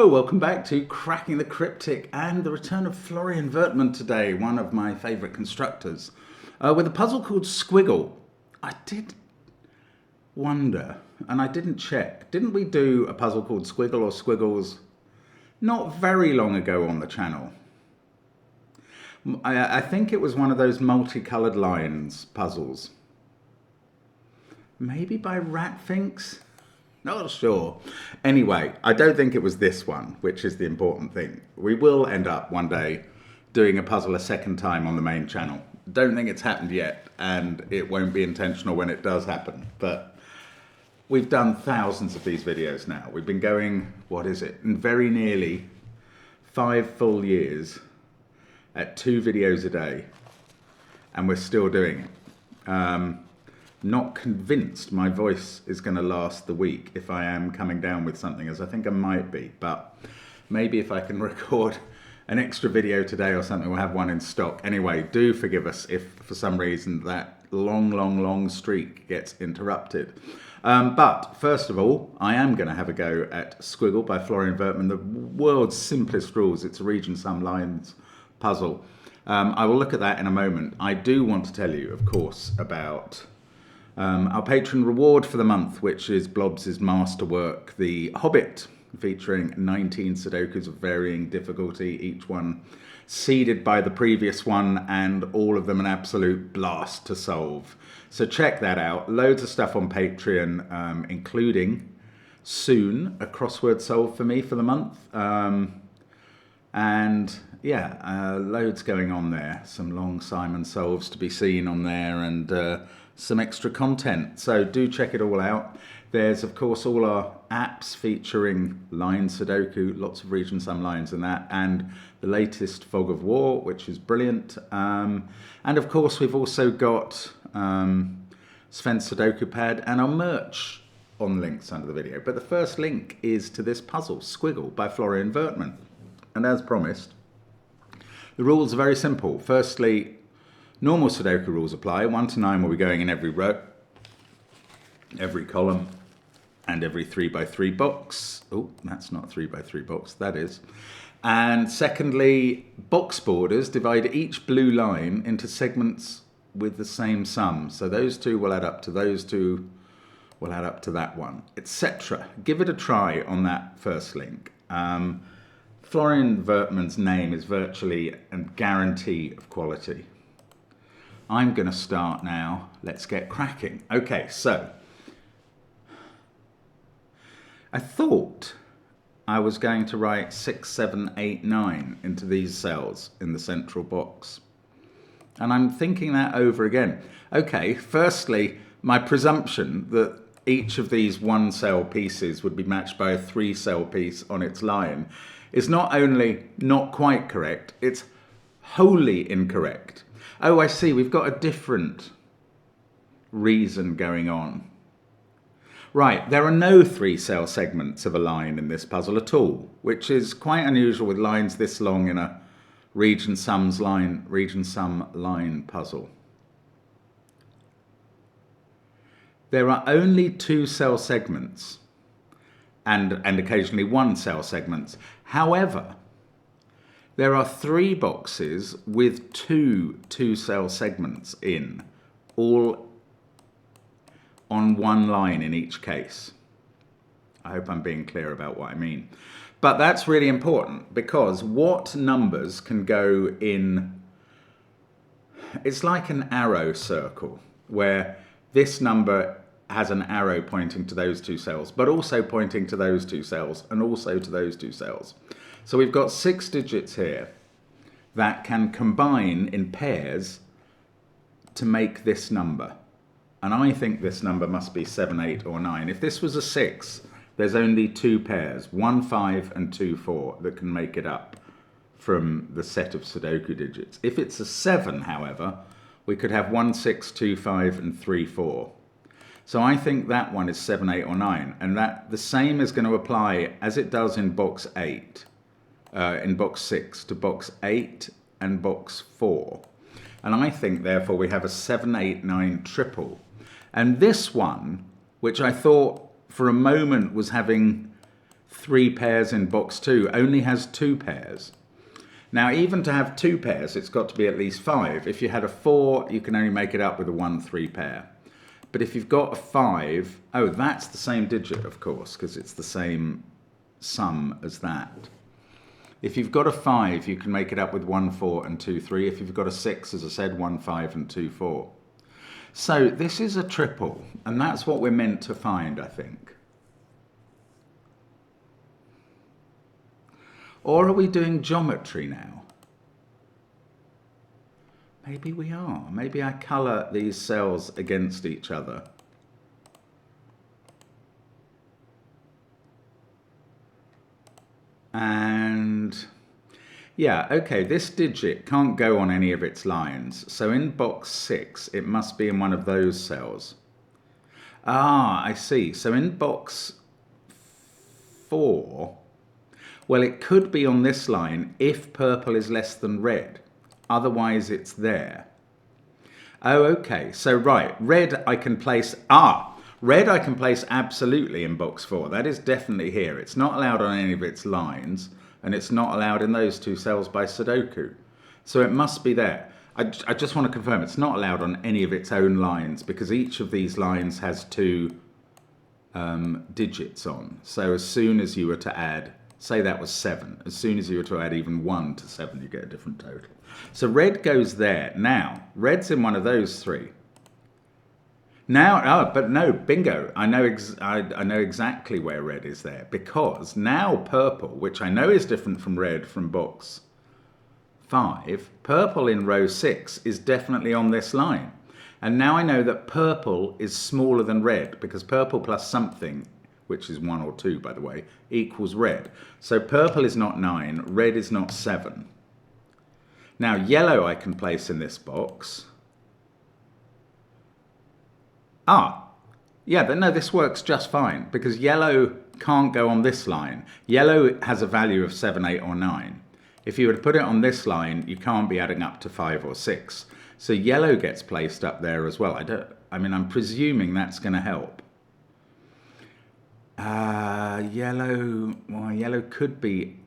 Hello, welcome back to Cracking the Cryptic and the return of Florian Wertmann today, one of my favourite constructors, with a puzzle called Squiggle. I did wonder, and I didn't check, didn't we do a puzzle called Squiggle or Squiggles not very long ago on the channel? I think it was one of those multicoloured lines puzzles. Maybe by Ratfinks? Not sure. Anyway, I don't think it was this one, which is the important thing. We will end up one day doing a puzzle a second time on the main channel. Don't think it's happened yet, and it won't be intentional when it does happen. But we've done thousands of these videos now. We've been going, what is it, very nearly 5 full years at 2 videos a day, and we're still doing it. Not convinced my voice is going to last the week if I am coming down with something, as I think I might be, but maybe if I can record an extra video today or something, we'll have one in stock. Anyway, do forgive us if for some reason that long streak gets interrupted. But first of all, I am going to have a go at Squiggle by Florian Wertmann, the world's simplest rules. It's a region sum lines puzzle. I will look at that in a moment. I do want to tell you, of course, about our patron reward for the month, which is Blobs' masterwork, The Hobbit, featuring 19 Sudokus of varying difficulty, each one seeded by the previous one, and all of them an absolute blast to solve. So check that out. Loads of stuff on Patreon, including soon a crossword solve for me for the month. And yeah, loads going on there. Some long Simon solves to be seen on there, and some extra content, so do check it all out. There's of course all our apps featuring line Sudoku, lots of region sum lines and that, and the latest Fog of War, which is brilliant. And of course we've also got SVEN'S SUDOKU PAD and our merch on links under the video. But the first link is to this puzzle, Squiggle by Florian Wertmann. And as promised, the rules are very simple. Firstly, normal Sudoku rules apply. 1 to 9 will be going in every row, every column, and every 3x3 box. Oh, that's not a 3x3 box, that is. And secondly, box borders divide each blue line into segments with the same sum. So those two will add up to those two, will add up to that one, etc. Give it a try on that first link. Florian Wertmann's name is virtually a guarantee of quality. I'm going to start now. Let's get cracking. Okay, so I thought I was going to write 6, 7, 8, 9 into these cells in the central box. And I'm thinking that over again. Okay, firstly, my presumption that each of these 1 cell pieces would be matched by a 3 cell piece on its line is not only not quite correct, it's wholly incorrect. Oh, I see, we've got a different reason going on. Right, there are no 3 cell segments of a line in this puzzle at all, which is quite unusual with lines this long in a region sum line puzzle. There are only 2 cell segments and occasionally 1 cell segments. However, there are 3 boxes with 2 cell segments in, all on 1 line in each case. I hope I'm being clear about what I mean. But that's really important, because what numbers can go in, it's like an arrow circle, where this number has an arrow pointing to those 2 cells, but also pointing to those 2 cells, and also to those 2 cells. So we've got 6 digits here that can combine in pairs to make this number. And I think this number must be 7, 8, or 9. If this was a 6, there's only 2 pairs, 1, 5, and 2, 4, that can make it up from the set of Sudoku digits. If it's a 7, however, we could have 1, 6, 2, 5, and 3, 4. So I think that one is 7, 8, or 9, and that the same is going to apply as it does in box 8. In box 6 to box 8 and box 4. And I think therefore we have a 7, 8, 9 triple. And this one, which I thought for a moment was having 3 pairs in box 2 only has 2 pairs. Now, even to have 2 pairs, it's got to be at least 5. If you had a 4, you can only make it up with a 1-3 pair. But if you've got a 5, oh, that's the same digit, of course, because it's the same sum as that. If you've got a 5, you can make it up with 1-4 and 2-3. If you've got a 6, as I said, 1-5 and 2-4. So this is a triple, and that's what we're meant to find, I think. Or are we doing geometry now? Maybe we are. Maybe I colour these cells against each other. And yeah, okay, this digit can't go on any of its lines. So in box 6, it must be in one of those cells. Ah, I see. So in box 4, well, it could be on this line if purple is less than red. Otherwise, it's there. Oh, okay. So, right, red I can place... red I can place absolutely in box 4. That is definitely here. It's not allowed on any of its lines, and it's not allowed in those 2 cells by Sudoku. So it must be there. I just want to confirm it's not allowed on any of its own lines, because each of these lines has 2 digits on. So as soon as you were to add... say that was 7. As soon as you were to add even 1 to 7, you get a different total. So red goes there. Now, red's in one of those 3. Now, oh, but no, bingo. I know exactly where red is there, because now purple, which I know is different from red from box 5, purple in row 6 is definitely on this line. And now I know that purple is smaller than red, because purple plus something, which is 1 or 2, by the way, equals red. So purple is not 9, red is not 7. Now, yellow I can place in this box. Yeah, but no, this works just fine, because yellow can't go on this line. Yellow has a value of 7, 8, or 9. If you were to put it on this line, you can't be adding up to 5 or 6. So yellow gets placed up there as well. I'm presuming that's going to help. Yellow, well, yellow could be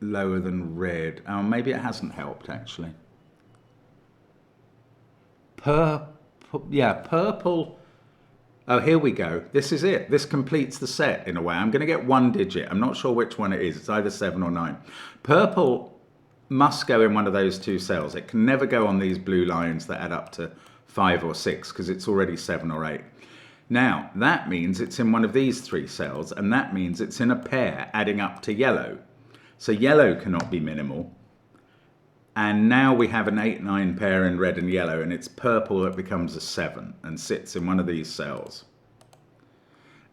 lower than red. Oh, maybe it hasn't helped, actually. Purple, yeah, purple. Oh, here we go. This is it. This completes the set in a way. I'm going to get 1 digit. I'm not sure which one it is. It's either 7 or 9. Purple must go in one of those 2 cells. It can never go on these blue lines that add up to 5 or 6, because it's already 7 or 8. Now, that means it's in one of these 3 cells, and that means it's in a pair adding up to yellow. So yellow cannot be minimal. And now we have an 8-9 pair in red and yellow, and it's purple that becomes a 7 and sits in one of these cells.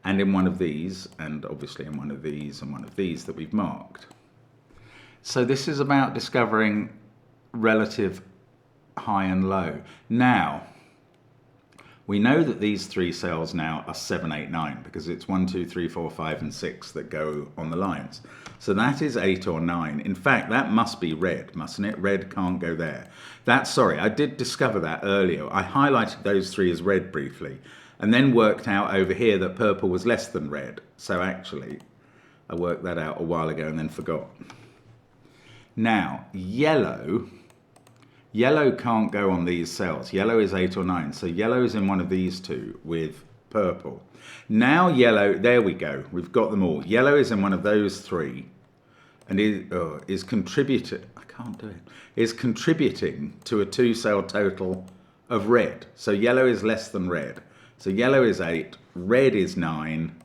And in one of these, and obviously in one of these and one of these that we've marked. So this is about discovering relative high and low. Now, we know that these 3 cells now are 7, 8, 9, because it's 1, 2, 3, 4, 5, and 6 that go on the lines. So that is 8 or 9. In fact, that must be red, mustn't it? Red can't go there. Sorry, I did discover that earlier. I highlighted those 3 as red briefly, and then worked out over here that purple was less than red. So actually, I worked that out a while ago and then forgot. Now, yellow can't go on these cells. Yellow is 8 or 9. So yellow is in one of these 2 with purple. Now yellow, there we go. We've got them all. Yellow is in one of those 3 and is contributing, I can't do it, is contributing to a 2-cell total of red. So yellow is less than red. So yellow is 8, red is 9,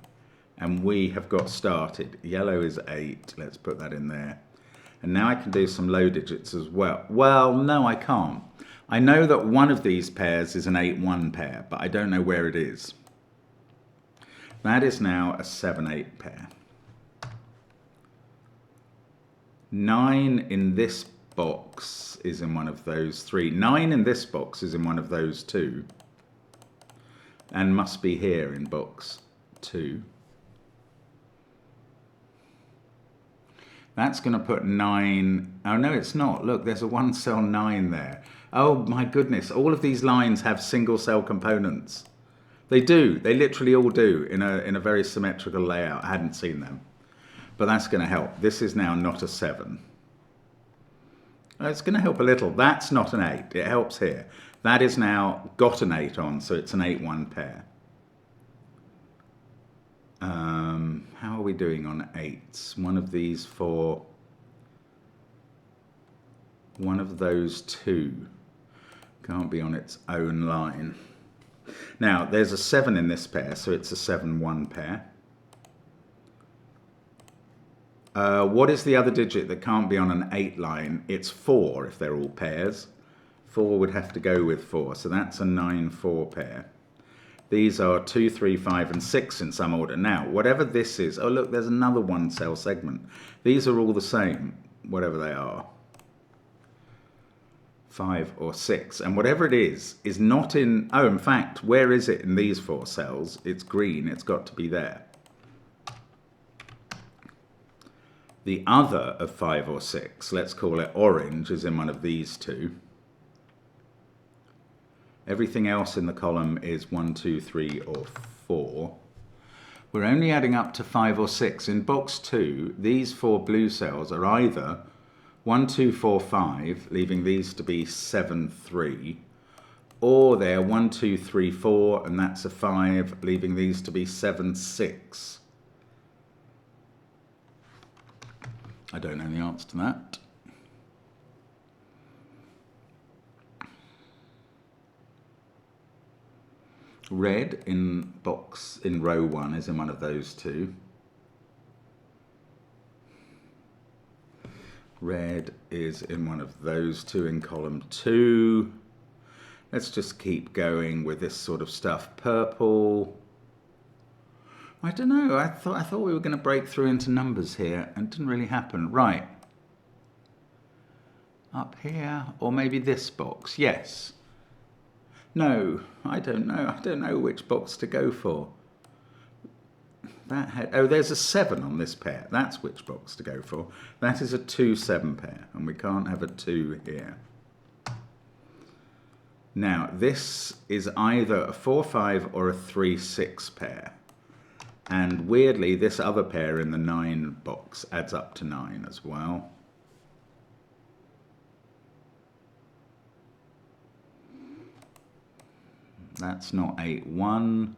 and we have got started. Yellow is 8. Let's put that in there. And now I can do some low digits as well. Well, no, I can't. I know that one of these pairs is an 8-1 pair, but I don't know where it is. That is now a 7-8 pair. 9 in this box is in one of those 3. 9 in this box is in one of those 2. And must be here in box 2. That's going to put 9. Oh, no, it's not. Look, there's a 1-cell 9 there. Oh, my goodness. All of these lines have single-cell components. They do. They literally all do in a very symmetrical layout. I hadn't seen them. but that's going to help. This is now not a 7. It's going to help a little. That's not an 8. It helps here. That is now got an 8 on, so it's an 8-1 pair. How are we doing on 8s? One of these 4. One of those 2 can't be on its own line. Now, there's a 7 in this pair, so it's a 7-1 pair. What is the other digit that can't be on an 8 line? It's 4 if they're all pairs. 4 would have to go with 4, so that's a 9-4 pair. These are 2, 3, 5, and 6 in some order. Now, whatever this is, oh look, there's another 1 cell segment. These are all the same, whatever they are. 5 or 6, and whatever it is not in, oh, in fact, where is it in these 4 cells? It's green, it's got to be there. The other of 5 or 6, let's call it orange, is in one of these 2. Everything else in the column is 1, 2, 3, or 4. We're only adding up to 5 or 6. In box 2, these 4 blue cells are either 1, 2, 4, 5, leaving these to be 7, 3, or they're 1, 2, 3, 4, and that's a 5, leaving these to be 7, 6. I don't know the answer to that. Red in row 1 is in one of those 2. Red is in one of those 2 in column 2. Let's just keep going with this sort of stuff. Purple. I don't know. I thought we were going to break through into numbers here, and it didn't really happen. Right. Up here, or maybe this box. Yes. No, I don't know. I don't know which box to go for. That had, oh, there's a 7 on this pair. That's which box to go for. That is a 2-7 pair, and we can't have a 2 here. Now, this is either a 4-5 or a 3-6 pair. And weirdly, this other pair in the 9 box adds up to 9 as well. That's not 8-1.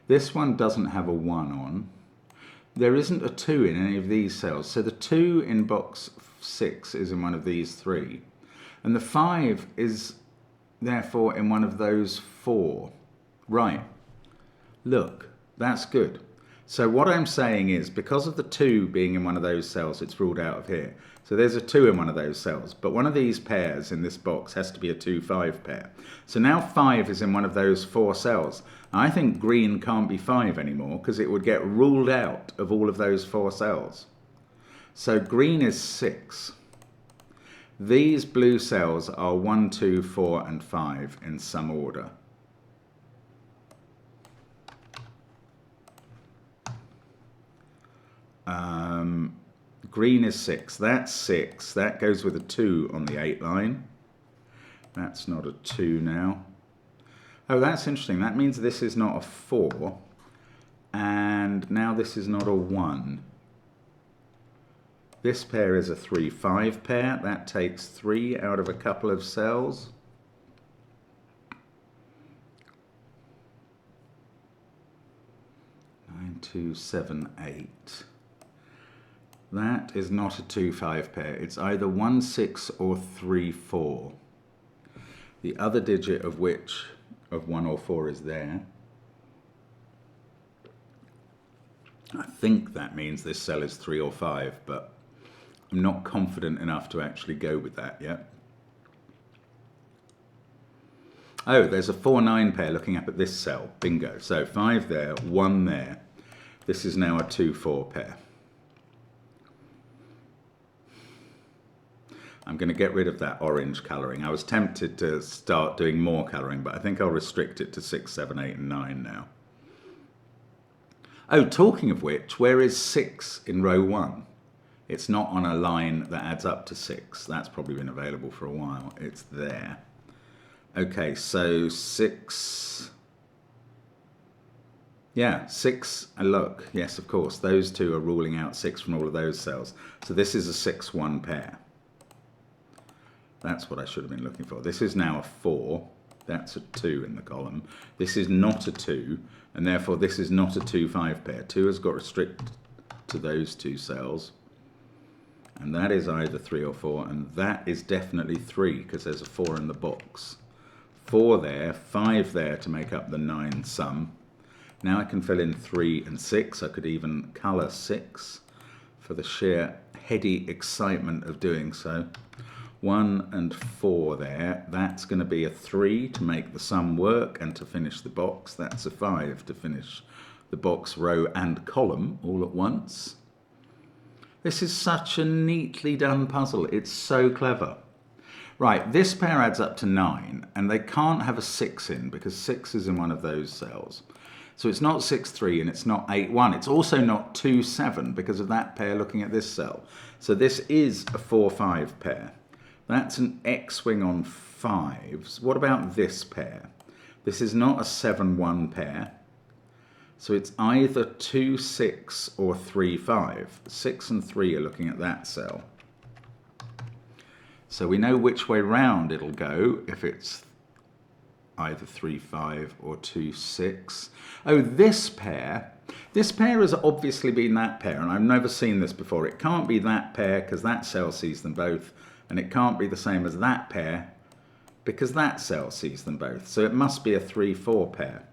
This one doesn't have a 1 on. There isn't a 2 in any of these cells. So the 2 in box 6 is in one of these 3. And the 5 is therefore in one of those 4. Right. Look, that's good. So what I'm saying is, because of the 2 being in one of those cells, it's ruled out of here. So there's a 2 in one of those cells, but one of these pairs in this box has to be a 2-5 pair. So now 5 is in one of those 4 cells. I think green can't be 5 anymore because it would get ruled out of all of those 4 cells. So green is 6. These blue cells are 1, 2, 4, and 5 in some order. Green is 6. That's 6. That goes with a 2 on the 8 line. That's not a 2 now. Oh, that's interesting. That means this is not a 4. And now this is not a 1. This pair is a 3-5 pair. That takes 3 out of a couple of cells. Nine, 2, 7, 8. That is not a 2-5 pair. It's either 1, 6 or 3, 4. The other digit of which of 1 or 4 is there. I think that means this cell is 3 or 5, but I'm not confident enough to actually go with that yet. Oh, there's a 4-9 pair looking up at this cell. Bingo. So 5 there, 1 there. This is now a 2-4 pair. I'm going to get rid of that orange colouring. I was tempted to start doing more colouring, but I think I'll restrict it to 6, 7, 8, and 9 now. Oh, talking of which, where is 6 in row 1? It's not on a line that adds up to 6. That's probably been available for a while. It's there. Okay, so 6... Yeah, 6, and look, yes, of course, those two are ruling out 6 from all of those cells. So this is a 6-1 pair. That's what I should have been looking for. This is now a 4. That's a 2 in the column. This is not a 2, and therefore this is not a 2-5 pair. 2 has got restricted to those 2 cells. And that is either 3 or 4, and that is definitely 3, because there's a 4 in the box. 4 there, 5 there to make up the 9 sum. Now I can fill in 3 and 6. I could even colour 6 for the sheer heady excitement of doing so. 1 and 4 there. That's going to be a 3 to make the sum work and to finish the box. That's a 5 to finish the box, row and column all at once. This is such a neatly done puzzle. It's so clever. Right, this pair adds up to 9, and they can't have a 6 in because 6 is in one of those cells. So it's not 6-3 and it's not 8-1. It's also not 2-7 because of that pair looking at this cell. So this is a 4-5 pair. That's an X-wing on 5s. What about this pair? This is not a 7-1 pair. So it's either 2-6 or 3-5. 6 and 3 are looking at that cell. So we know which way round it'll go if it's either 3-5 or 2-6. Oh, this pair has obviously been that pair, and I've never seen this before. It can't be that pair because that cell sees them both, and it can't be the same as that pair because that cell sees them both. So it must be a 3-4 pair.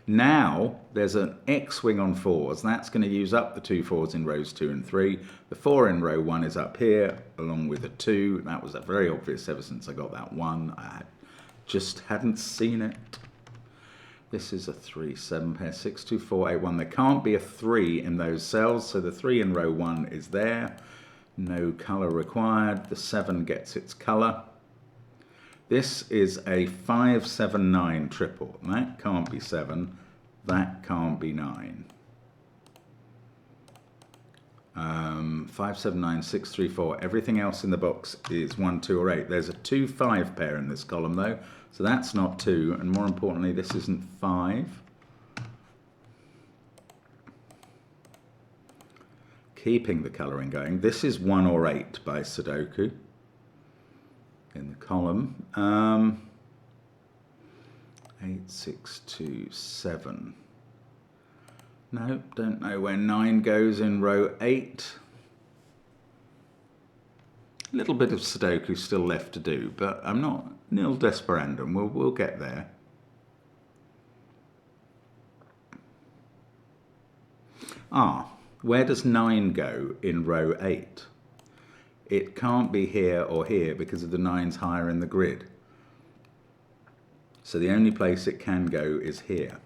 Now there's an X-wing on 4s. That's going to use up the 2 4s in rows 2 and 3. The 4 in row 1 is up here along with a 2. That was very obvious ever since I got that 1. I just hadn't seen it. This is a 3-7 pair, 6-2-4-8-1. There can't be a 3 in those cells, so the 3 in row 1 is there. No colour required. The 7 gets its colour. This is a 5-7-9 triple. That can't be 7. That can't be 9. 5-7-9, 6-3-4. Everything else in the box is 1, 2, or 8. There's a 2-5 pair in this column though, so that's not 2. And more importantly, this isn't 5. Keeping the colouring going. This is 1 or 8 by Sudoku in the column. 8, 6, 2, 7. No, don't know where 9 goes in row 8. A little bit of Sudoku still left to do, but I'm not nil desperandum. We'll get there. Where does 9 go in row 8? It can't be here or here because of the 9's higher in the grid. So the only place it can go is here.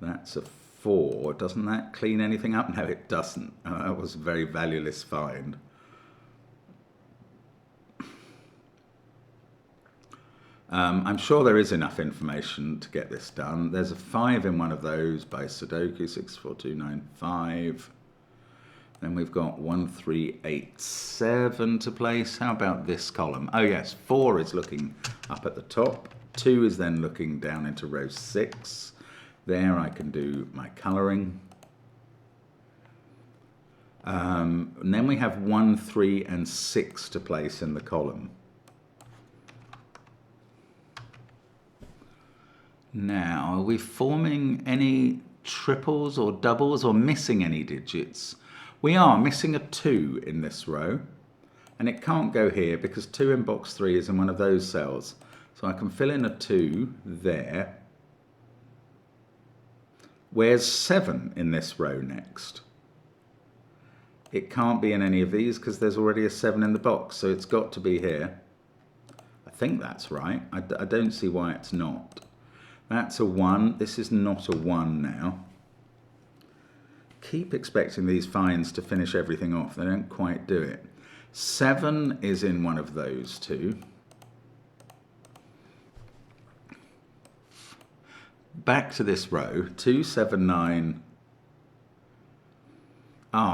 That's a 4. Doesn't that clean anything up? No, it doesn't. That was a very valueless find. I'm sure there is enough information to get this done. There's a 5 in one of those by Sudoku, 6, 4, 2, 9, 5. Then we've got 1, 3, 8, 7 to place. How about this column? Oh yes, 4 is looking up at the top. 2 is then looking down into row 6. There I can do my colouring. And then we have 1, 3, and 6 to place in the column. Now, are we forming any triples or doubles or missing any digits? We are missing a 2 in this row, and it can't go here because 2 in box 3 is in one of those cells. So I can fill in a 2 there. Where's 7 in this row next? It can't be in any of these because there's already a 7 in the box, so it's got to be here. I think that's right. I don't see why it's not. That's a 1. This is not a 1 now. Keep expecting these finds to finish everything off. They don't quite do it. 7 is in one of those two. Back to this row. 2, 7, 9.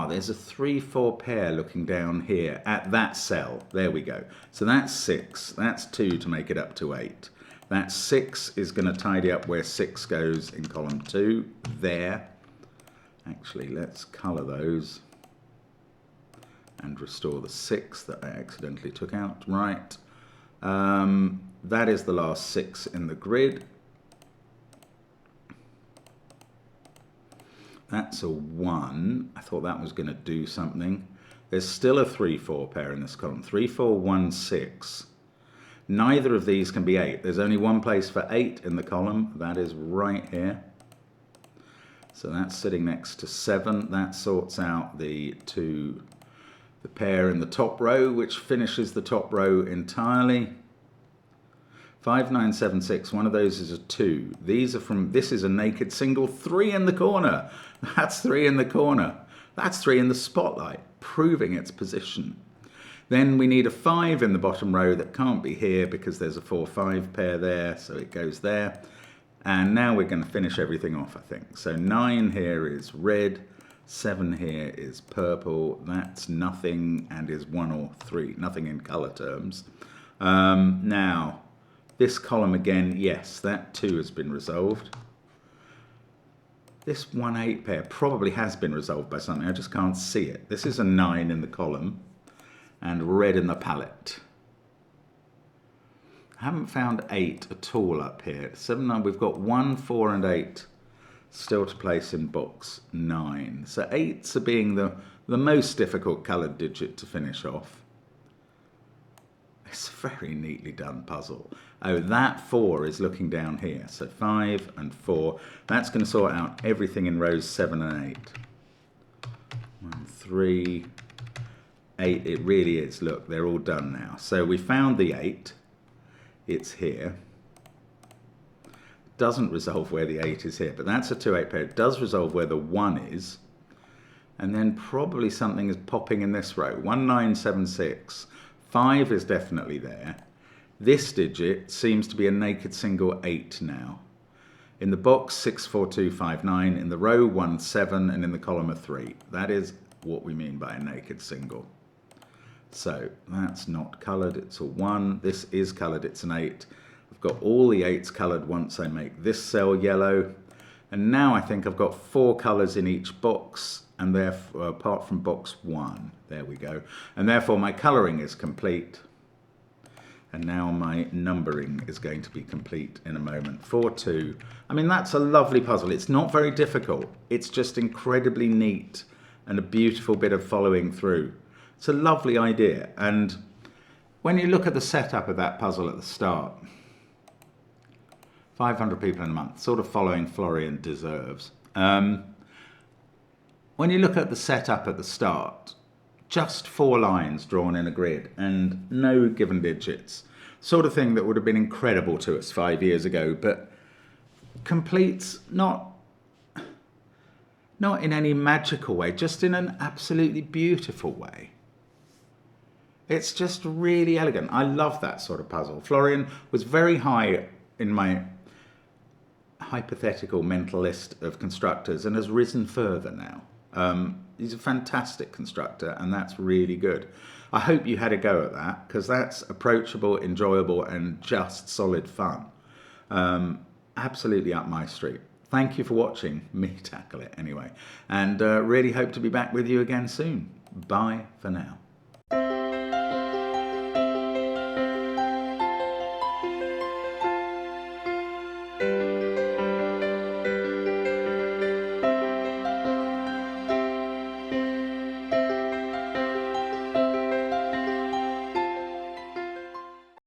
There's a 3, 4 pair looking down here at that cell. There we go. So that's 6. That's 2 to make it up to 8. That 6 is going to tidy up where 6 goes in column 2, there. Actually, let's colour those and restore the 6 that I accidentally took out. Right. That is the last 6 in the grid. That's a 1. I thought that was going to do something. There's still a 3-4 pair in this column. 3, 4, 1, 6. Neither of these can be 8. There's only one place for 8 in the column. That is right here. So that's sitting next to 7. That sorts out the pair in the top row, which finishes the top row entirely. 5, 9, 7, 6. One of those is a 2. These are from, this is a naked single. 3 in the corner. That's 3 in the corner. That's 3 in the spotlight, proving its position. Then we need a 5 in the bottom row that can't be here because there's a 4, 5 pair there, so it goes there. And now we're going to finish everything off, I think. So 9 here is red, 7 here is purple. That's nothing and is 1 or 3, nothing in colour terms. Now, this column again, yes, that 2 has been resolved. This 1, 8 pair probably has been resolved by something. I just can't see it. This is a 9 in the column and red in the palette. I haven't found 8 at all up here. 7, 9, we've got 1, 4 and 8 still to place in box 9. So 8s are being the most difficult coloured digit to finish off. It's a very neatly done puzzle. Oh, that 4 is looking down here. So 5 and 4. That's going to sort out everything in rows 7 and 8. 1, 3, 8. It really is. Look, they're all done now. So we found the 8. It's here. Doesn't resolve where the 8 is here, but that's a 2, 8 pair. It does resolve where the 1 is. And then probably something is popping in this row. 1, 9, 7, 6. 5 is definitely there. This digit seems to be a naked single 8 now. In the box 6, 4, 2, 5, 9. In the row 1, 7. And in the column a 3. That is what we mean by a naked single. So that's not coloured, it's a 1. This is coloured, it's an 8. I've got all the 8s coloured once I make this cell yellow. And now I think I've got 4 colours in each box, and therefore, apart from box 1. There we go. And therefore my colouring is complete. And now my numbering is going to be complete in a moment. 4, 2. I mean, that's a lovely puzzle. It's not very difficult. It's just incredibly neat and a beautiful bit of following through. It's a lovely idea, and when you look at the setup of that puzzle at the start, 500 people in a month, sort of following Florian deserves. When you look at the setup at the start, just 4 lines drawn in a grid and no given digits, sort of thing that would have been incredible to us 5 years ago, but completes not in any magical way, just in an absolutely beautiful way. It's just really elegant. I love that sort of puzzle. Florian was very high in my hypothetical mental list of constructors and has risen further now. He's a fantastic constructor, and that's really good. I hope you had a go at that, because that's approachable, enjoyable, and just solid fun. Absolutely up my street. Thank you for watching me tackle it anyway, and really hope to be back with you again soon. Bye for now.